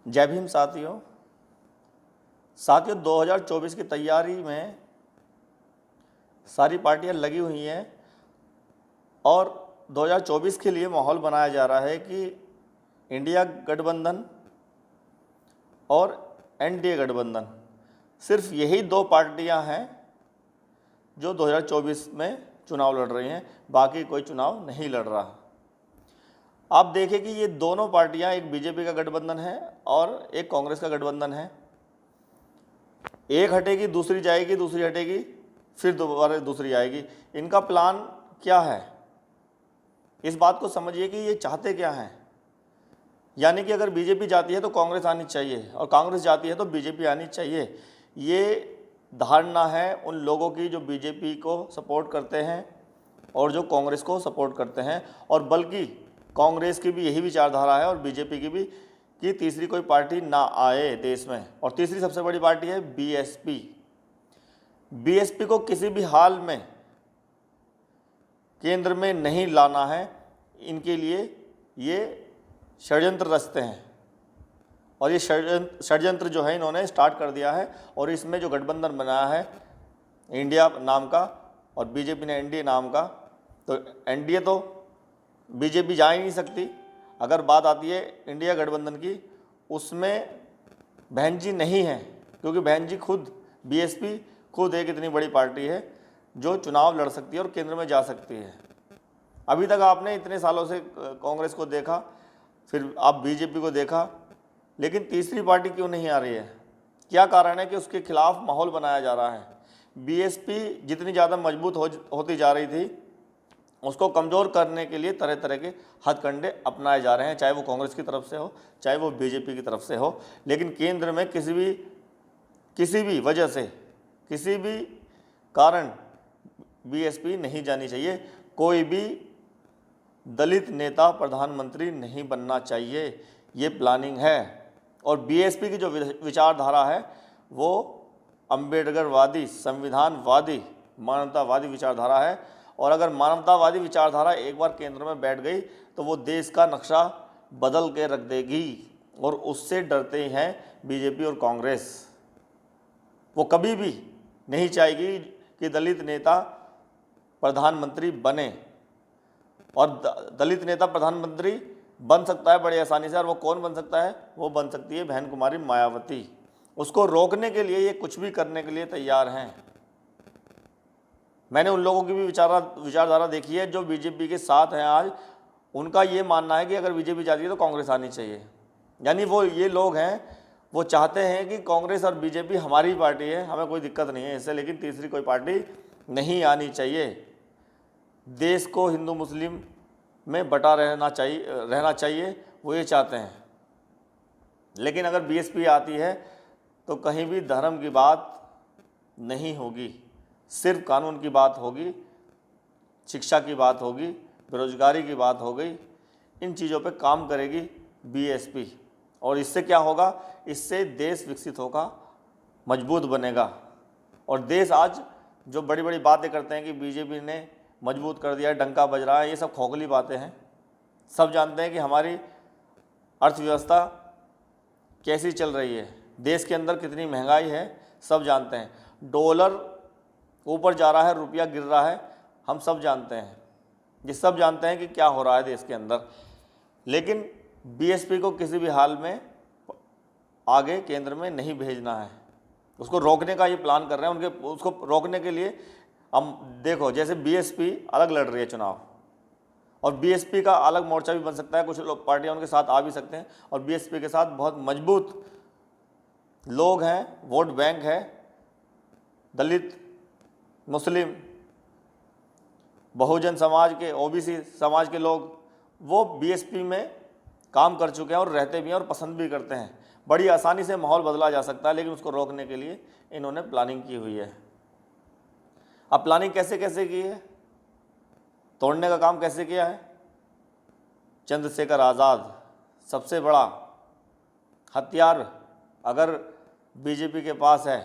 जय भीम साथियों। 2024 की तैयारी में सारी पार्टियां लगी हुई हैं और 2024 के लिए माहौल बनाया जा रहा है कि इंडिया गठबंधन और एनडीए गठबंधन, सिर्फ यही दो पार्टियां हैं जो 2024 में चुनाव लड़ रही हैं, बाकी कोई चुनाव नहीं लड़ रहा। आप देखें कि ये दोनों पार्टियां, एक बीजेपी का गठबंधन है और एक कांग्रेस का गठबंधन है। एक हटेगी दूसरी जाएगी, दूसरी हटेगी फिर दोबारा दूसरी आएगी। इनका प्लान क्या है, इस बात को समझिए कि ये चाहते क्या हैं। यानी कि अगर बीजेपी जाती है तो कांग्रेस आनी चाहिए और कांग्रेस जाती है तो बीजेपी आनी चाहिए। ये धारणा है उन लोगों की जो बीजेपी को सपोर्ट करते हैं और जो कांग्रेस को सपोर्ट करते हैं, और बल्कि कांग्रेस की भी यही विचारधारा है और बीजेपी की भी कि तीसरी कोई पार्टी ना आए देश में। और तीसरी सबसे बड़ी पार्टी है बीएसपी। बीएसपी को किसी भी हाल में केंद्र में नहीं लाना है। इनके लिए ये षड्यंत्र रचते हैं और ये षड्यंत्र जो है इन्होंने स्टार्ट कर दिया है। और इसमें जो गठबंधन बनाया है इंडिया नाम का और बीजेपी ने एनडीए नाम का, तो एनडीए तो बीजेपी जा ही नहीं सकती। अगर बात आती है इंडिया गठबंधन की, उसमें बहन जी नहीं है, क्योंकि बहन जी खुद बीएसपी खुद एक इतनी बड़ी पार्टी है जो चुनाव लड़ सकती है और केंद्र में जा सकती है। अभी तक आपने इतने सालों से कांग्रेस को देखा, फिर आप बीजेपी को देखा, लेकिन तीसरी पार्टी क्यों नहीं आ रही है? क्या कारण है कि उसके खिलाफ माहौल बनाया जा रहा है? बीएसपी जितनी ज़्यादा मजबूत होती जा रही थी, उसको कमज़ोर करने के लिए तरह तरह के हथकंडे अपनाए जा रहे हैं, चाहे वो कांग्रेस की तरफ से हो, चाहे वो बीजेपी की तरफ से हो। लेकिन केंद्र में किसी भी वजह से, किसी भी कारण बीएसपी नहीं जानी चाहिए। कोई भी दलित नेता प्रधानमंत्री नहीं बनना चाहिए, ये प्लानिंग है। और बीएसपी की जो विचारधारा है वो अम्बेडकरवादी, संविधानवादी, मानवतावादी विचारधारा है। और अगर मानवतावादी विचारधारा एक बार केंद्र में बैठ गई तो वो देश का नक्शा बदल के रख देगी। और उससे डरते हैं बीजेपी और कांग्रेस। वो कभी भी नहीं चाहेगी कि दलित नेता प्रधानमंत्री बने। और दलित नेता प्रधानमंत्री बन सकता है बड़ी आसानी से, और वो कौन बन सकता है? वो बन सकती है बहन कुमारी मायावती। उसको रोकने के लिए ये कुछ भी करने के लिए तैयार हैं। मैंने उन लोगों की भी विचारधारा देखी है जो बीजेपी के साथ हैं आज। उनका ये मानना है कि अगर बीजेपी जाती है तो कांग्रेस आनी चाहिए। यानी वो ये लोग हैं, वो चाहते हैं कि कांग्रेस और बीजेपी हमारी पार्टी है, हमें कोई दिक्कत नहीं है इससे, लेकिन तीसरी कोई पार्टी नहीं आनी चाहिए। देश को हिंदू मुस्लिम में बटा रहना चाहिए, वो ये चाहते हैं। लेकिन अगर बीएसपी आती है तो कहीं भी धर्म की बात नहीं होगी, सिर्फ कानून की बात होगी, शिक्षा की बात होगी, बेरोजगारी की बात हो गई। इन चीज़ों पे काम करेगी बीएसपी। और इससे क्या होगा? इससे देश विकसित होगा, मजबूत बनेगा। और देश आज जो बड़ी बड़ी बातें करते हैं कि बीजेपी ने मजबूत कर दिया है, डंका बज रहा है, ये सब खोखली बातें हैं। सब जानते हैं कि हमारी अर्थव्यवस्था कैसी चल रही है, देश के अंदर कितनी महंगाई है, सब जानते हैं। डॉलर ऊपर जा रहा है, रुपया गिर रहा है, हम सब जानते हैं। ये सब जानते हैं कि क्या हो रहा है देश के अंदर। लेकिन बीएसपी को किसी भी हाल में आगे केंद्र में नहीं भेजना है। उसको रोकने का ये प्लान कर रहे हैं। उसको रोकने के लिए हम देखो, जैसे बीएसपी अलग लड़ रही है चुनाव, और बीएसपी का अलग मोर्चा भी बन सकता है, कुछ लोग पार्टियां उनके साथ आ भी सकते हैं। और बीएसपी के साथ बहुत मजबूत लोग हैं, वोट बैंक है, दलित, मुस्लिम, बहुजन समाज के, ओबीसी समाज के लोग, वो बीएसपी में काम कर चुके हैं और रहते भी हैं और पसंद भी करते हैं। बड़ी आसानी से माहौल बदला जा सकता है, लेकिन उसको रोकने के लिए इन्होंने प्लानिंग की हुई है। अब प्लानिंग कैसे कैसे की है, तोड़ने का काम कैसे किया है? चंद्रशेखर आज़ाद सबसे बड़ा हथियार अगर बीजेपी के पास है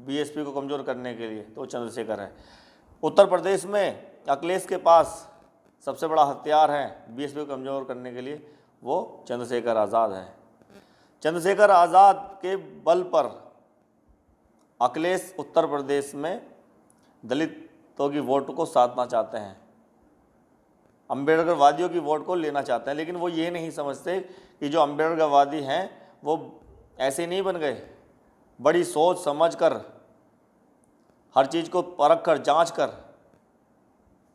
बीएसपी को कमज़ोर करने के लिए, तो चंद्रशेखर है। उत्तर प्रदेश में अखिलेश के पास सबसे बड़ा हथियार है बीएसपी को कमज़ोर करने के लिए, वो चंद्रशेखर आज़ाद है। चंद्रशेखर आज़ाद के बल पर अखिलेश उत्तर प्रदेश में दलितों की वोट को साधना चाहते हैं, अम्बेडकरवादियों की वोट को लेना चाहते हैं, लेकिन वो ये नहीं समझते कि जो अम्बेडकरवादी हैं वो ऐसे नहीं बन गए। बड़ी सोच समझ कर, हर चीज़ को परख कर, जांच कर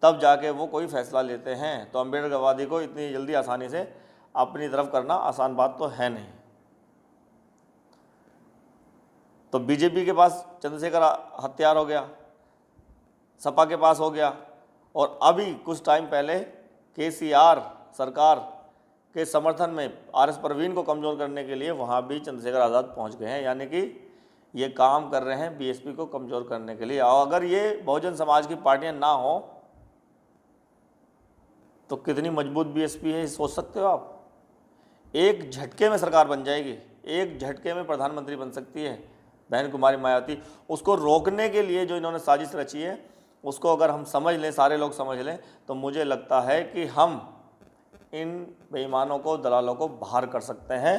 तब जाके वो कोई फैसला लेते हैं। तो अम्बेडकरवादी को इतनी जल्दी आसानी से अपनी तरफ करना आसान बात तो है नहीं। तो बीजेपी के पास चंद्रशेखर हथियार हो गया, सपा के पास हो गया, और अभी कुछ टाइम पहले केसीआर सरकार के समर्थन में आरएस परवीन को कमज़ोर करने के लिए वहाँ भी चंद्रशेखर आज़ाद पहुँच गए हैं। यानी कि ये काम कर रहे हैं बीएसपी को कमज़ोर करने के लिए। और अगर ये बहुजन समाज की पार्टियाँ ना हो तो कितनी मजबूत बीएसपी है, सोच सकते हो आप। एक झटके में सरकार बन जाएगी, एक झटके में प्रधानमंत्री बन सकती है बहन कुमारी मायावती। उसको रोकने के लिए जो इन्होंने साजिश रची है, उसको अगर हम समझ लें, सारे लोग समझ लें, तो मुझे लगता है कि हम इन बेईमानों को, दलालों को बाहर कर सकते हैं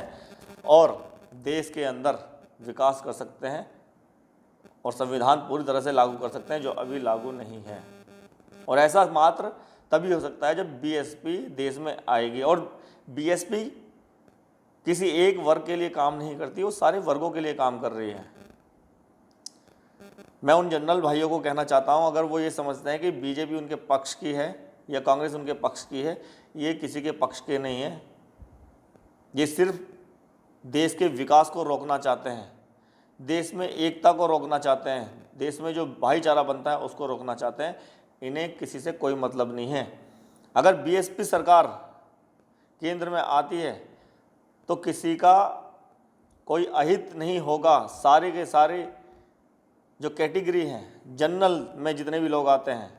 और देश के अंदर विकास कर सकते हैं और संविधान पूरी तरह से लागू कर सकते हैं, जो अभी लागू नहीं है। और ऐसा मात्र तभी हो सकता है जब बीएसपी देश में आएगी। और बीएसपी किसी एक वर्ग के लिए काम नहीं करती, वो सारे वर्गों के लिए काम कर रही है। मैं उन जनरल भाइयों को कहना चाहता हूं, अगर वो ये समझते हैं कि बीजेपी उनके पक्ष की है या कांग्रेस उनके पक्ष की है, ये किसी के पक्ष के नहीं है। ये सिर्फ देश के विकास को रोकना चाहते हैं, देश में एकता को रोकना चाहते हैं, देश में जो भाईचारा बनता है उसको रोकना चाहते हैं। इन्हें किसी से कोई मतलब नहीं है। अगर बीएसपी सरकार केंद्र में आती है तो किसी का कोई अहित नहीं होगा। सारे के सारे जो कैटेगरी हैं, जनरल में जितने भी लोग आते हैं,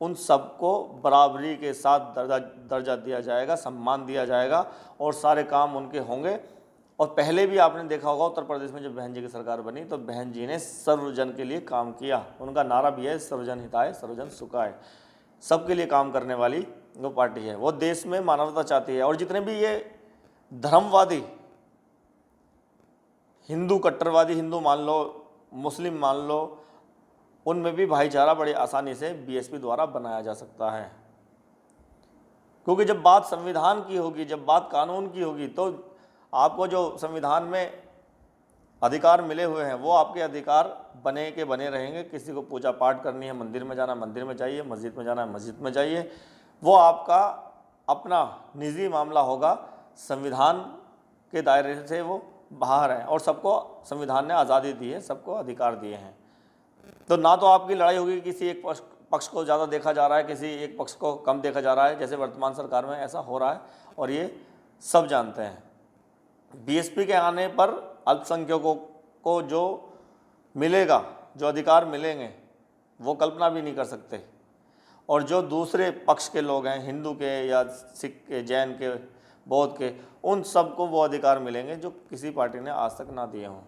उन सबको बराबरी के साथ दर्जा दिया जाएगा, सम्मान दिया जाएगा और सारे काम उनके होंगे। और पहले भी आपने देखा होगा उत्तर प्रदेश में जब बहन जी की सरकार बनी तो बहन जी ने सर्वजन के लिए काम किया। उनका नारा भी है सर्वजन हिताय सर्वजन सुखाय। सबके लिए काम करने वाली वो पार्टी है। वो देश में मानवता चाहती है। और जितने भी ये धर्मवादी, हिंदू कट्टरवादी, हिंदू मान लो, मुस्लिम मान लो, उनमें भी भाईचारा बड़ी आसानी से बीएसपी द्वारा बनाया जा सकता है। क्योंकि जब बात संविधान की होगी, जब बात कानून की होगी, तो आपको जो संविधान में अधिकार मिले हुए हैं वो आपके अधिकार बने के बने रहेंगे। किसी को पूजा पाठ करनी है, मंदिर में जाना मंदिर में जाइए, मस्जिद में जाना है मस्जिद में जाइए, वो आपका अपना निजी मामला होगा। संविधान के दायरे से वो बाहर है और सबको संविधान ने आज़ादी दी है, सबको अधिकार दिए हैं। तो ना तो आपकी लड़ाई होगी किसी एक पक्ष को ज़्यादा देखा जा रहा है, किसी एक पक्ष को कम देखा जा रहा है, जैसे वर्तमान सरकार में ऐसा हो रहा है और ये सब जानते हैं। बीएसपी के आने पर अल्पसंख्यकों को जो मिलेगा, जो अधिकार मिलेंगे, वो कल्पना भी नहीं कर सकते। और जो दूसरे पक्ष के लोग हैं, हिंदू के या सिख के, जैन के, बौद्ध के, उन सबको वो अधिकार मिलेंगे जो किसी पार्टी ने आज तक ना दिए हों।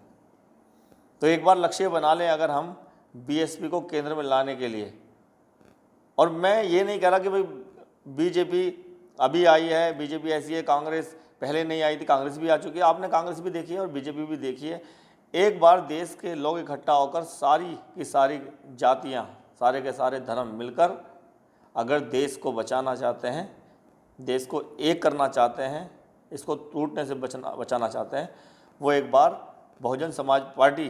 तो एक बार लक्ष्य बना लें अगर हम बीएसपी को केंद्र में लाने के लिए। और मैं ये नहीं कह रहा कि भाई बीजेपी अभी आई है, बीजेपी ऐसी है, कांग्रेस पहले नहीं आई थी, कांग्रेस भी आ चुकी है। आपने कांग्रेस भी देखी है और बीजेपी भी देखी है। एक बार देश के लोग इकट्ठा होकर, सारी की सारी जातियाँ, सारे के सारे धर्म मिलकर अगर देश को बचाना चाहते हैं, देश को एक करना चाहते हैं, इसको टूटने से बचाना चाहते हैं, वो एक बार बहुजन समाज पार्टी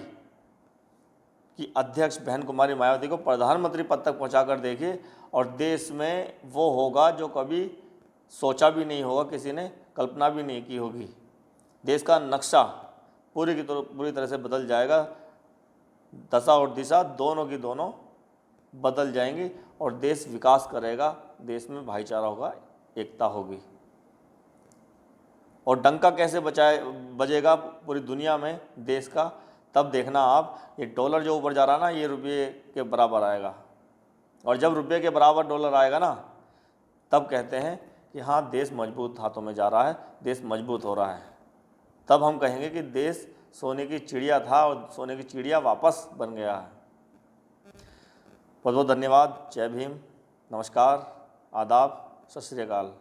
की अध्यक्ष बहन कुमारी मायावती को प्रधानमंत्री पद तक पहुंचाकर देखिए और देश में वो होगा जो कभी सोचा भी नहीं होगा, किसी ने कल्पना भी नहीं की होगी। देश का नक्शा पूरी तरह से बदल जाएगा। दशा और दिशा दोनों की दोनों बदल जाएंगी और देश विकास करेगा, देश में भाईचारा होगा, एकता होगी। और डंका कैसे बजेगा पूरी दुनिया में देश का, तब देखना आप। ये डॉलर जो ऊपर जा रहा है ना, ये रुपये के बराबर आएगा। और जब रुपये के बराबर डॉलर आएगा ना, तब कहते हैं कि हाँ, देश मजबूत हाथों में जा रहा है, देश मजबूत हो रहा है। तब हम कहेंगे कि देश सोने की चिड़िया था और सोने की चिड़िया वापस बन गया है। बहुत बहुत धन्यवाद। जय भीम, नमस्कार, आदाब, सत श्री अकाल।